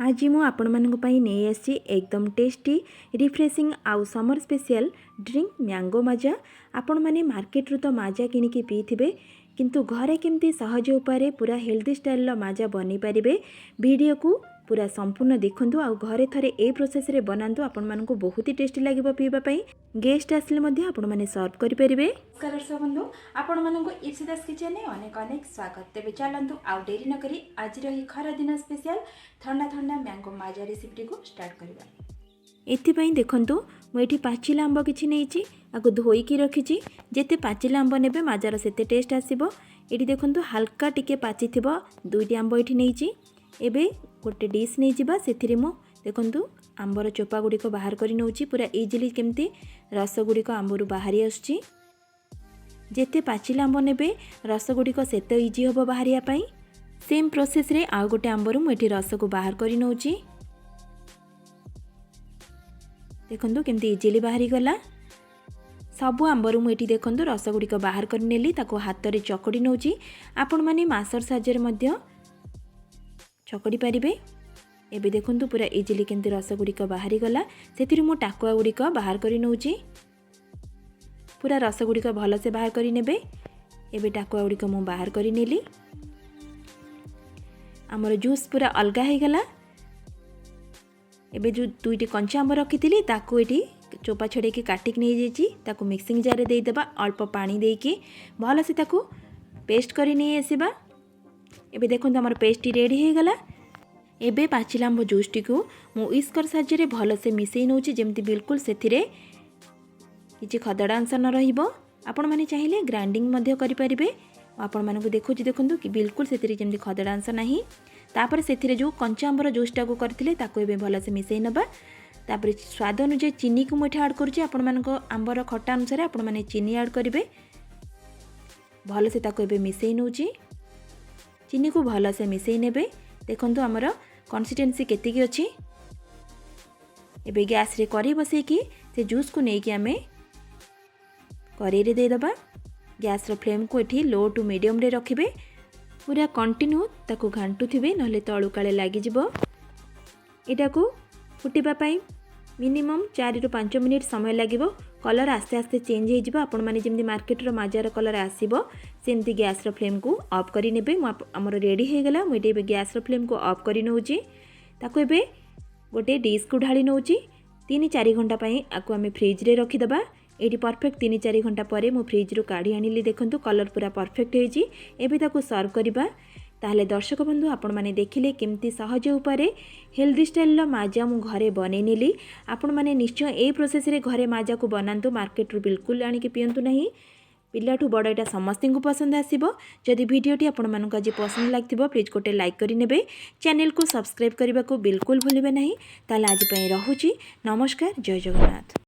आज मु आपण मानक पई नहीं आसी एकदम टेस्टी रिफ्रेशिंग आउ समर स्पेशल ड्रिंक मैंगो माजा। आपण माने मार्केट रु तो माजा किनिकी पीथिबे किंतु घरे केमती सहज उपाय पूरा हेल्दी स्टाइल माजा बनी पारिबे। वीडियो को पूरा संपूर्ण देखंतु आउ घरे थरे ए प्रोसेस रे बनांतु आपण मानक बहुत ही टेस्टी लागिबो पीबा पई। गेस्ट आसले मध्ये आपण माने सर्व करि परिबे। नमस्कार दर्शक बंधु, आपण मानक इप्सिता किचन में अनेक अनेक स्वागत। तेबे चलंतु आउ देरी न करी आज रही खरा दिन स्पेशल ठंडा ठंडा मैंगो माजा रेसिपी को स्टार्ट करबा। एथिपाई देखंतु मु एठी पाचिला आंब किछि नेइछि, आको धोईकी रखिछि। जेते पाचिला आंब नेबे माजार सेते टेस्ट आसीबो। एठी देखंतु हल्का टिके पाचि थिबो दुईटी आंब एठी नेइछि। एबे गोटे डिश नै जिबा, सेथिरे मु देखंतु आंबर चोपा गुड़िक बाहर करि नउछि। पूरा इजिली केमती रस गुड़िक आंबरु बाहरी आसुछि। जेते पाचिला आंब नेबे रस गुड़िक सेते इजी होबो बाहरिया पई। सेम प्रोसेस रे आ गोटे आंबरु मु एठी रस को बाहर करि नउछि। देखंतु केमती इजिली बाहरी गला। सबु आंबरु मु एठी देखंतु रस गुड़िक बाहर करि नेली। ताको हाथ रे चकड़ी नउछि। आपण माने मासर साजर मध्य चकड़ी पारिबे। एबे देखंतु पूरा इजिली केमती रस गुड़िक बाहरी गला। सेथिरु मु टाकुआ गुड़िक बाहर करि नउछि। पूरा रस गुड़िक भल से बाहर करि नेबे। एबे टाकुआ गुड़िक मु बाहर करि नेली। हमर जूस पूरा अलगा हे गला। एबे जो दुईटी कंचा आंब रखिथिली ताकू एठी चोपा छड़े के काटिक नै जेछि। ताकू मिक्सिंग जार रे देई देबा। अल्प पानी देकी भल से ताकू पेस्ट करि नै आसीबा। एबे देखंतु हमर पेस्ट रेडी हे गला। एबे पाचिला आंब जूस टी को मु इस्कर साहाय्य भल से मिसई नउछि, जेमती बिल्कुल सेथिरे किछि खदड़ा अंश न रहिबो। आपण माने चाहिले ग्राइंडिंग मध्य करि परिबे। आपण मानकु देखुछि देखंतु कि बिल्कुल सेथिरे जेमती खदड़ा अंश नाही। तापर सेथिरे जो कंचा आंबर जूस टा को करथिले ताको एबे भल से मिसई नबा। तापर स्वाद अनुसार चीनी को मुठे ऐड करूछि। आपण मानको आंबर खट्टा अनुसार आपण माने चीनी ऐड करिवे। भल से ताको एबे मिसई नउछि। चीनी को भल से मिसई नेबे। देखंतु हमर कंसिस्टेंसी केतिकी अछि। एबे गैस रे करी बसे कि से जूस को नेकी आमे करी रे दे दबा। गैस रो फ्लेम को एठी लो टू मीडियम रे रखिबे। पूरा कंटिन्यू ताको घांटू थिबे, नहले तळु काळे लागि जिवो। एटा को फुटिबा पई मिनिमम 4 रु 5 मिनिट समय लागिवो। कलर आस्ते आस्ते चेंज हे जिवो। आपण माने जेमदी मार्केट रो माजार कलर आसीबो सेमती गैस रो फ्लेम को ऑफ करी नेबे। हमर रेडी हे गला। मु एबे गैस रो फ्लेम को ऑफ करी नउछि। ताको एबे गोटे डिश को ढाली नउछि। 3-4 घंटा पई आको हमें फ्रिज रे रखि दबा। एटी परफेक्ट 3-4 घंटा परे मु फ्रिज रो काढी आनिली। देखंतु कलर पूरा परफेक्ट हेछि। एबे ताको सर्व करबा। ताहले दर्शक बंधु, आपण माने देखिले केमती सहज उपाय हेल्दी स्टाइल माजा मु घरे बनै नेली। आपण माने निश्चय ए प्रोसेस रे घरे माजा को बनांतु। मार्केट रु बिल्कुल आनी के पियंतु नहीं। पिल्लाठू बड़ एटा समस्त को पसंद आसीबो। जदि वीडियोटी आपण मानक आज पसंद लागथिबो प्लीज गोटे लाइक करि नेबे। चैनल को सब्सक्राइब करबा को बिल्कुल भूलिबे नहीं। ताले आज पई रहुची। नमस्कार, जय जगन्नाथ।